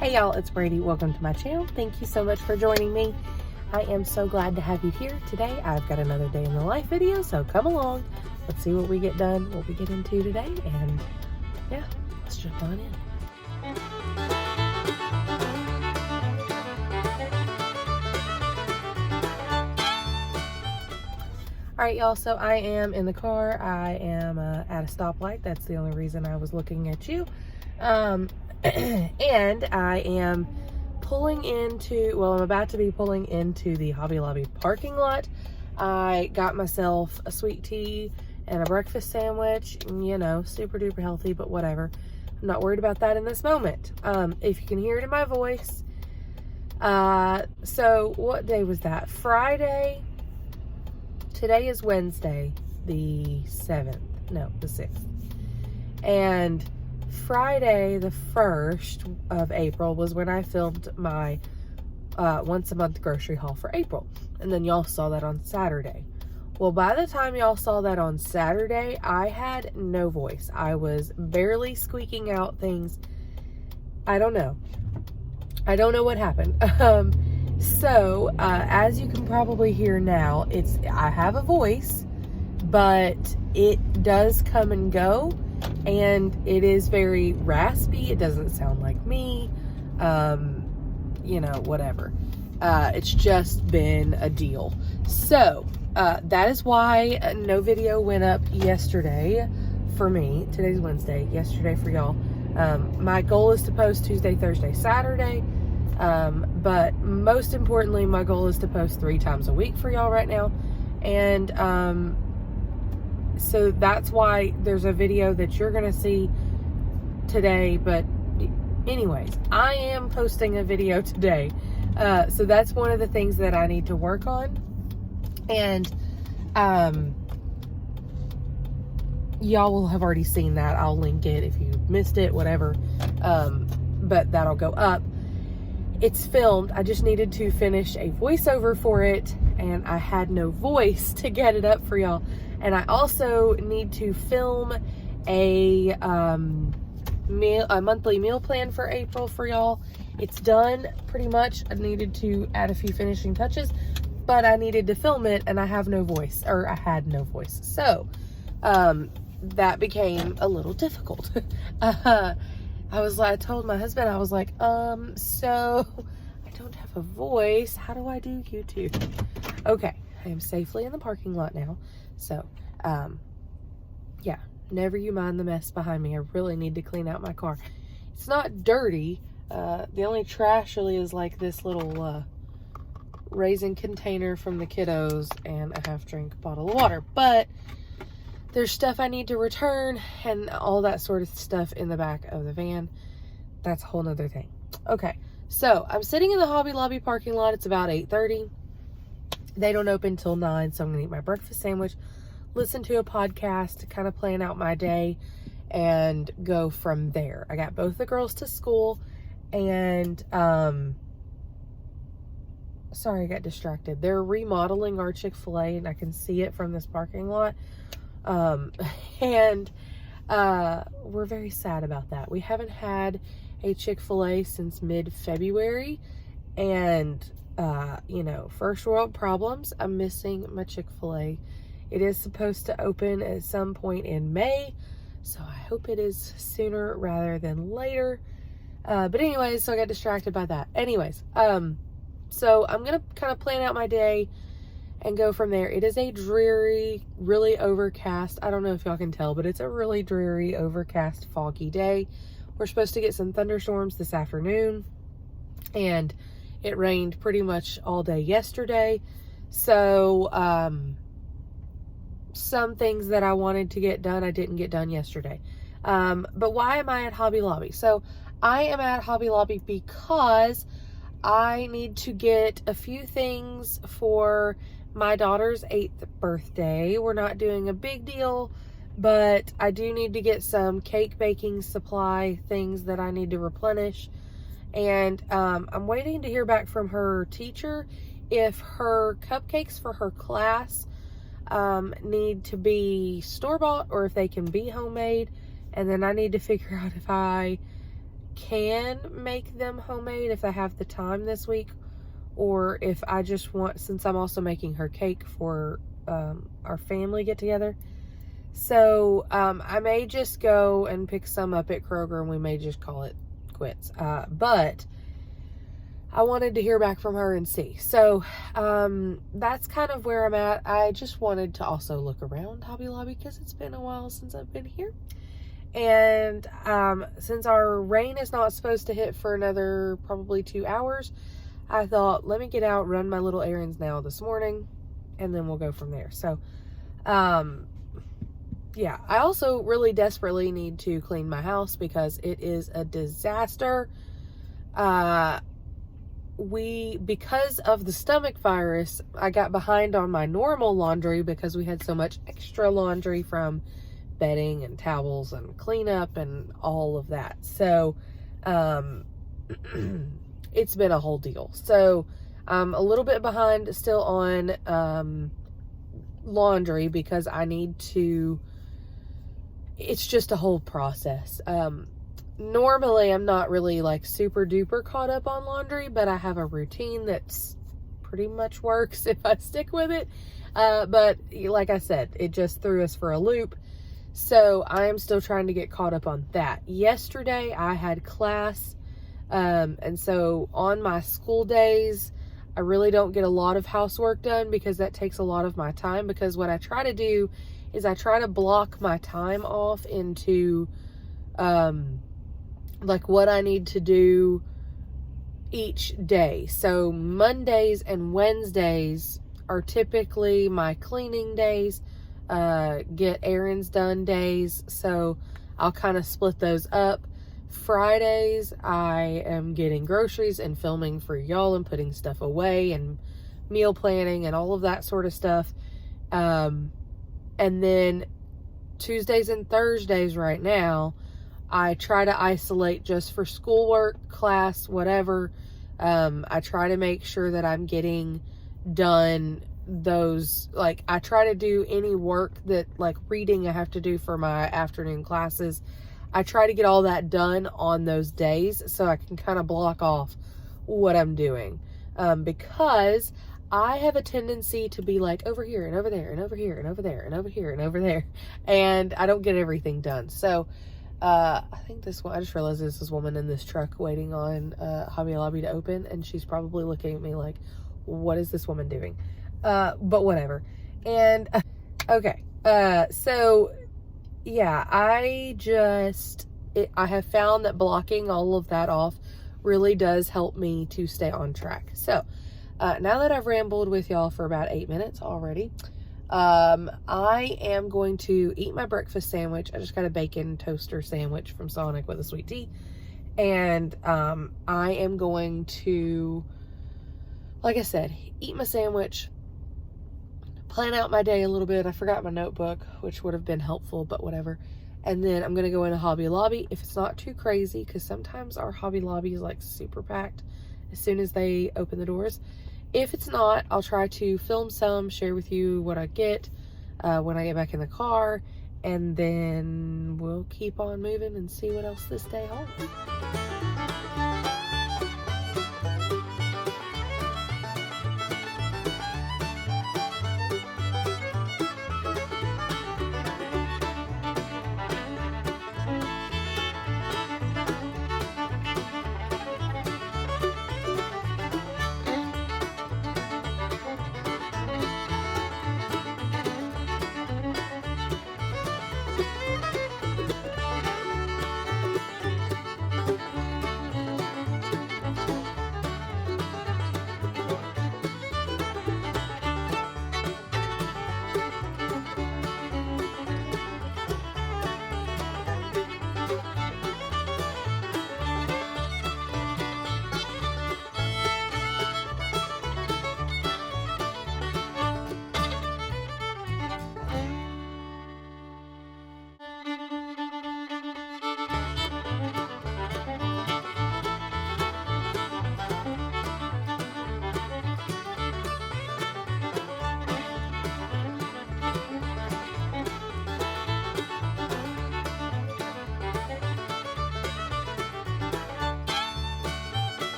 Hey y'all, it's Brady. Welcome to my channel. Thank you so much for joining me. I am so glad to have you here today. I've got another day in the life video, so come along. Let's see what we get done, what we get into today, and yeah, let's jump on in. All right, y'all, so I am in the car. I am at a stoplight. That's the only reason I was looking at you. And I am pulling into, well, I'm about to be pulling into the Hobby Lobby parking lot. I got myself a sweet tea and a breakfast sandwich, you know, super duper healthy, but whatever. I'm not worried about that in this moment. If you can hear it in my voice. So what day was that? Friday. Today is Wednesday, the 7th. No, the 6th. And Friday, the 1st of April, was when I filmed my once a month grocery haul for April. And then y'all saw that on Saturday. Well, by the time y'all saw that on Saturday, I had no voice. I was barely squeaking out things. I don't know. I don't know what happened. So, as you can probably hear now, I have a voice, but it does come and go. And it is very raspy. It doesn't sound like me. You know, whatever. It's just been a deal. So, that is why no video went up yesterday for me. Today's Wednesday. Yesterday for y'all. My goal is to post Tuesday, Thursday, Saturday. But most importantly, my goal is to post 3 times a week for y'all right now. And, so that's why there's a video that you're going to see today. But anyways, I am posting a video today. So that's one of the things that I need to work on. And, y'all will have already seen that. I'll link it if you missed it, whatever. But that'll go up. It's filmed. I just needed to finish a voiceover for it, and I had no voice to get it up for y'all. And I also need to film a monthly meal plan for April for y'all. It's done pretty much. I needed to add a few finishing touches, but I needed to film it, and I have no voice, or I had no voice. So that became a little difficult. I told my husband, I was like, so I don't have a voice. How do I do YouTube? Okay, I am safely in the parking lot now. So, yeah, never you mind the mess behind me. I really need to clean out my car. It's not dirty. The only trash really is like this little, raisin container from the kiddos and a half-drink bottle of water. But there's stuff I need to return and all that sort of stuff in the back of the van. That's a whole nother thing. Okay, so I'm sitting in the Hobby Lobby parking lot. It's about 8:30. They don't open till 9, so I'm gonna eat my breakfast sandwich, listen to a podcast, kind of plan out my day, and go from there. I got both the girls to school, and sorry, I got distracted. They're remodeling our Chick-fil-A, and I can see it from this parking lot. And we're very sad about that. We haven't had a Chick-fil-A since mid-February, and you know, first world problems. I'm missing my Chick-fil-A. It is supposed to open at some point in May, so I hope it is sooner rather than later. But anyways, so I got distracted by that. Anyways, so I'm gonna kind of plan out my day and go from there. It is a dreary, really overcast. I don't know if y'all can tell, but it's a really dreary, overcast, foggy day. We're supposed to get some thunderstorms this afternoon, and it rained pretty much all day yesterday. So, some things that I wanted to get done, I didn't get done yesterday. But why am I at Hobby Lobby? So, I am at Hobby Lobby because I need to get a few things for my daughter's 8th birthday. We're not doing a big deal, but I do need to get some cake baking supply things that I need to replenish. And I'm waiting to hear back from her teacher if her cupcakes for her class need to be store-bought or if they can be homemade. And then I need to figure out if I can make them homemade if I have the time this week, or if I just want, since I'm also making her cake for our family get together. So I may just go and pick some up at Kroger and we may just call it quits. But I wanted to hear back from her and see. So that's kind of where I'm at. I just wanted to also look around Hobby Lobby because it's been a while since I've been here. And since our rain is not supposed to hit for another probably 2 hours, I thought, let me get out, run my little errands now this morning, and then we'll go from there. So, yeah, I also really desperately need to clean my house because it is a disaster. Because of the stomach virus, I got behind on my normal laundry because we had so much extra laundry from bedding and towels and cleanup and all of that. So, it's been a whole deal. So, I'm a little bit behind still on, laundry because I need to, it's just a whole process. Normally I'm not really like super duper caught up on laundry, but I have a routine that's pretty much works if I stick with it. But like I said, it just threw us for a loop. So I am still trying to get caught up on that. Yesterday I had class. And so on my school days, I really don't get a lot of housework done because that takes a lot of my time, because what I try to do is I try to block my time off into, like what I need to do each day. So Mondays and Wednesdays are typically my cleaning days, get errands done days. So I'll kind of split those up. Fridays, I am getting groceries and filming for y'all and putting stuff away and meal planning and all of that sort of stuff. And then Tuesdays and Thursdays right now, I try to isolate just for schoolwork, class, whatever. I try to make sure that I'm getting done those, like, I try to do any work that, like, reading I have to do for my afternoon classes. I try to get all that done on those days so I can kind of block off what I'm doing. Because I have a tendency to be like over here and over there and over here and over there and over here and over there. And I don't get everything done. So, I think this one, I just realized there's this woman in this truck waiting on Hobby Lobby to open, and she's probably looking at me like, what is this woman doing? But whatever. And, okay. So, yeah, I have found that blocking all of that off really does help me to stay on track. So, now that I've rambled with y'all for about 8 minutes already, I am going to eat my breakfast sandwich. I just got a bacon toaster sandwich from Sonic with a sweet tea. And, I am going to, like I said, eat my sandwich, plan out my day a little bit. I forgot my notebook, which would have been helpful, but whatever. And then I'm going to go into Hobby Lobby if it's not too crazy, because sometimes our Hobby Lobby is like super packed as soon as they open the doors. If it's not, I'll try to film some, share with you what I get when I get back in the car, and then we'll keep on moving and see what else this day holds.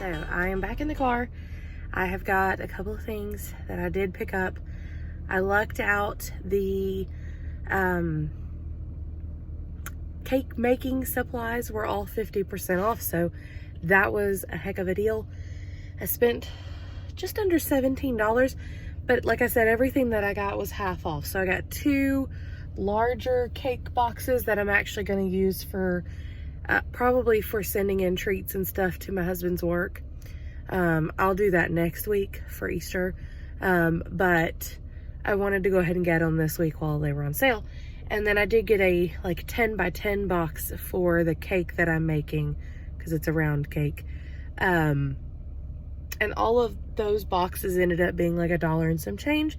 So I am back in the car. I have got a couple of things that I did pick up. I lucked out. The cake making supplies were all 50% off, so that was a heck of a deal. I spent just under $17, but like I said, everything that I got was half off. So I got 2 larger cake boxes that I'm actually going to use for probably for sending in treats and stuff to my husband's work. I'll do that next week for Easter, but I wanted to go ahead and get them this week while they were on sale. And then I did get a like 10 by 10 box for the cake that I'm making, because it's a round cake. And all of those boxes ended up being like $1 and some change,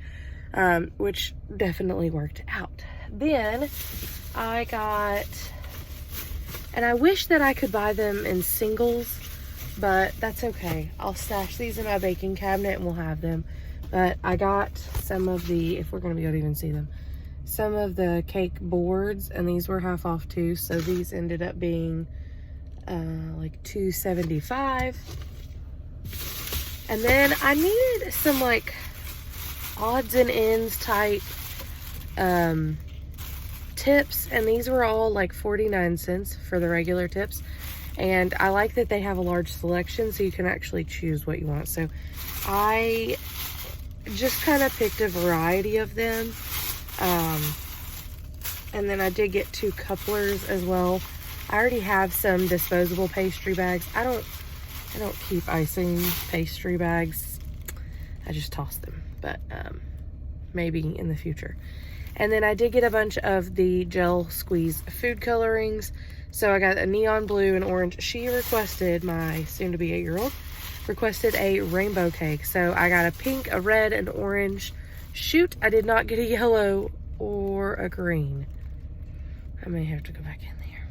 which definitely worked out. Then I got, and I wish that I could buy them in singles, but that's okay. I'll stash these in my baking cabinet and we'll have them. But I got some of the, if we're going to be able to even see them, some of the cake boards, and these were half off too. So these ended up being like $2.75. And then I needed some like odds and ends type tips, and these were all like 49 cents for the regular tips. And I like that they have a large selection, so you can actually choose what you want. So I just kind of picked a variety of them. And then I did get 2 couplers as well. I already have some disposable pastry bags. I don't keep icing pastry bags. I just toss them, but maybe in the future. And then I did get a bunch of the gel squeeze food colorings. So I got a neon blue and orange. She requested, my soon-to-be 8-year-old, requested a rainbow cake. So I got a pink, a red, and orange. Shoot, I did not get a yellow or a green. I may have to go back in there.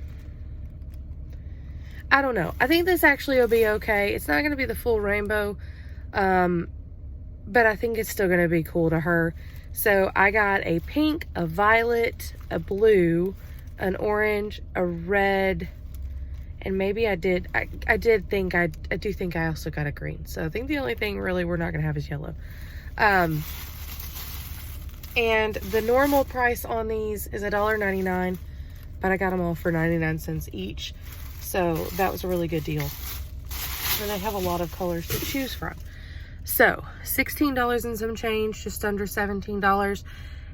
I don't know. I think this actually will be okay. It's not going to be the full rainbow, but I think it's still going to be cool to her. So I got a pink, a violet, a blue, an orange, a red, and maybe I do think I also got a green. So I think the only thing really we're not going to have is yellow. And the normal price on these is $1.99, but I got them all for 99 cents each. So that was a really good deal. And they have a lot of colors to choose from. So $16 and some change, just under $17.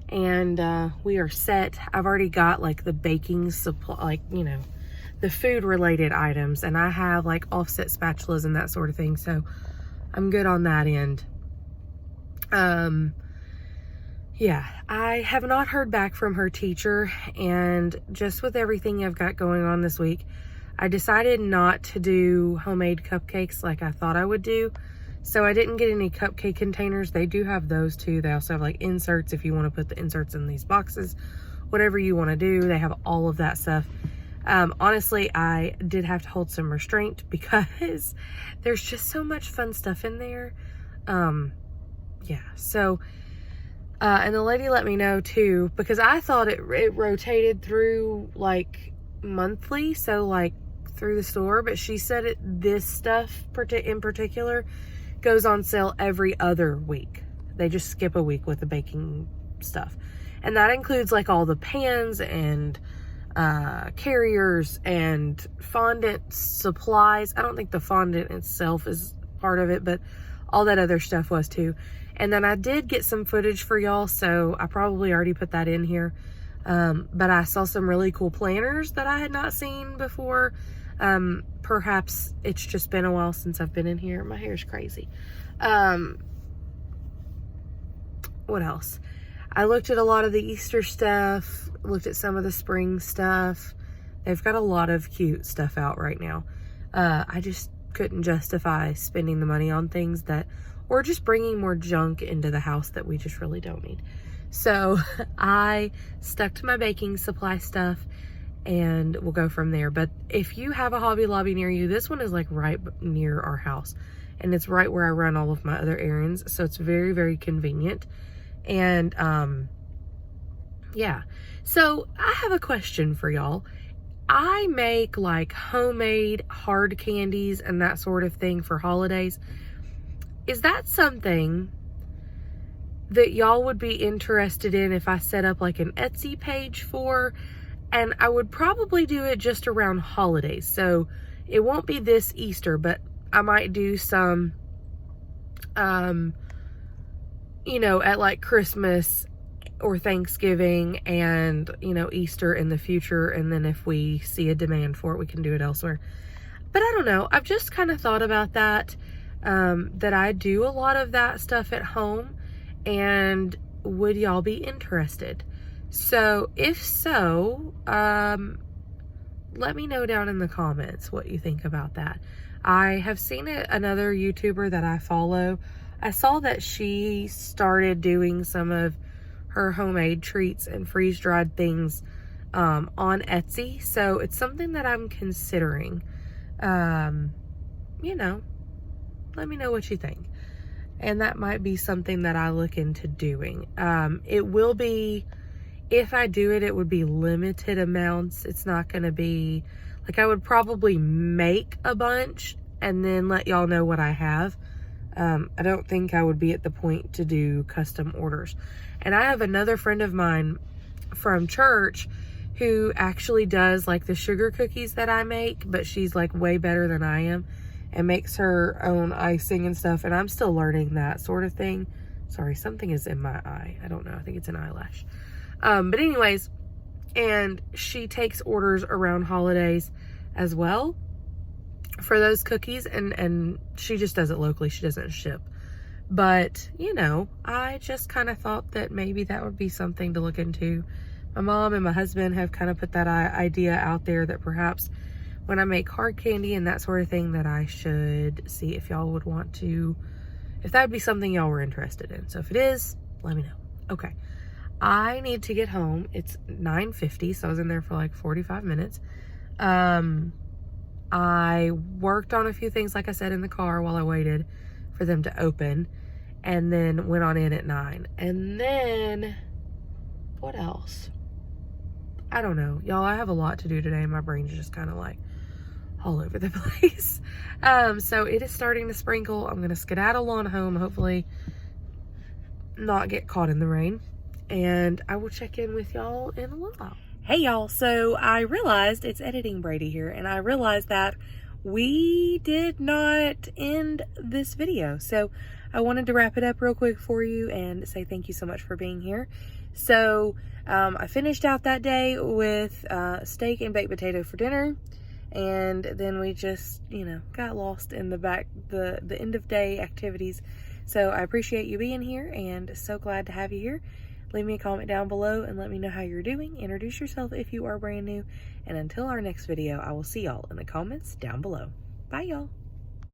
And we are set. I've already got like the baking supply, like, you know, the food related items. And I have like offset spatulas and that sort of thing. So I'm good on that end. Yeah, I have not heard back from her teacher, and just with everything I've got going on this week, I decided not to do homemade cupcakes like I thought I would do. So I didn't get any cupcake containers. They do have those too. They also have like inserts if you want to put the inserts in these boxes. Whatever you want to do, they have all of that stuff. Honestly, I did have to hold some restraint because there's just so much fun stuff in there. Yeah, so... and the lady let me know too, because I thought it rotated through like monthly, so like through the store, but she said this stuff in particular goes on sale every other week. They just skip a week with the baking stuff, and that includes like all the pans and carriers and fondant supplies. I don't think the fondant itself is part of it, but all that other stuff was too. And then I did get some footage for y'all, so I probably already put that in here. But I saw some really cool planners that I had not seen before. Perhaps it's just been a while since I've been in here. My hair's crazy. What else? I looked at a lot of the Easter stuff, looked at some of the spring stuff. They've got a lot of cute stuff out right now. I just couldn't justify spending the money on things that, or just bringing more junk into the house that we just really don't need. So I stuck to my baking supply stuff, and we'll go from there. But if you have a Hobby Lobby near you, this one is like right near our house, and it's right where I run all of my other errands. So it's very, very convenient. And yeah, so I have a question for y'all. I make like homemade hard candies and that sort of thing for holidays. Is that something that y'all would be interested in if I set up like an Etsy page for? And I would probably do it just around holidays. So it won't be this Easter, but I might do some, you know, at like Christmas or Thanksgiving and, you know, Easter in the future. And then if we see a demand for it, we can do it elsewhere. But I don't know. I've just kind of thought about that, that I do a lot of that stuff at home. And would y'all be interested? So if so, let me know down in the comments what you think about that. I have seen another YouTuber that I follow. I saw that she started doing some of her homemade treats and freeze-dried things on Etsy. So it's something that I'm considering. You know, let me know what you think. And that might be something that I look into doing. It will be, if I do it, it would be limited amounts. It's not going to be, like, I would probably make a bunch and then let y'all know what I have. I don't think I would be at the point to do custom orders. And I have another friend of mine from church who actually does like the sugar cookies that I make, but she's like way better than I am and makes her own icing and stuff. And I'm still learning that sort of thing. Sorry, something is in my eye. I don't know. I think it's an eyelash. But anyways, and she takes orders around holidays as well for those cookies, and she just does it locally. She doesn't ship. But, you know, I just kind of thought that maybe that would be something to look into. My mom and my husband have kind of put that idea out there that perhaps when I make hard candy and that sort of thing, that I should see if y'all would want to, if that would be something y'all were interested in. So if it is, let me know. Okay. I need to get home. It's 9:50, so I was in there for like 45 minutes. I worked on a few things, like I said, in the car while I waited for them to open, and then went on in at 9. And then, what else? I don't know. Y'all, I have a lot to do today. My brain's just kind of like all over the place. So it is starting to sprinkle. I'm going to skedaddle on home, hopefully not get caught in the rain. And I will check in with y'all in a little while. Hey y'all, so I realized, it's Editing Brady here, and I realized that we did not end this video. So I wanted to wrap it up real quick for you and say thank you so much for being here. So I finished out that day with steak and baked potato for dinner. And then we just, you know, got lost in the end of day activities. So I appreciate you being here and so glad to have you here. Leave me a comment down below and let me know how you're doing. Introduce yourself if you are brand new. And until our next video, I will see y'all in the comments down below. Bye, y'all.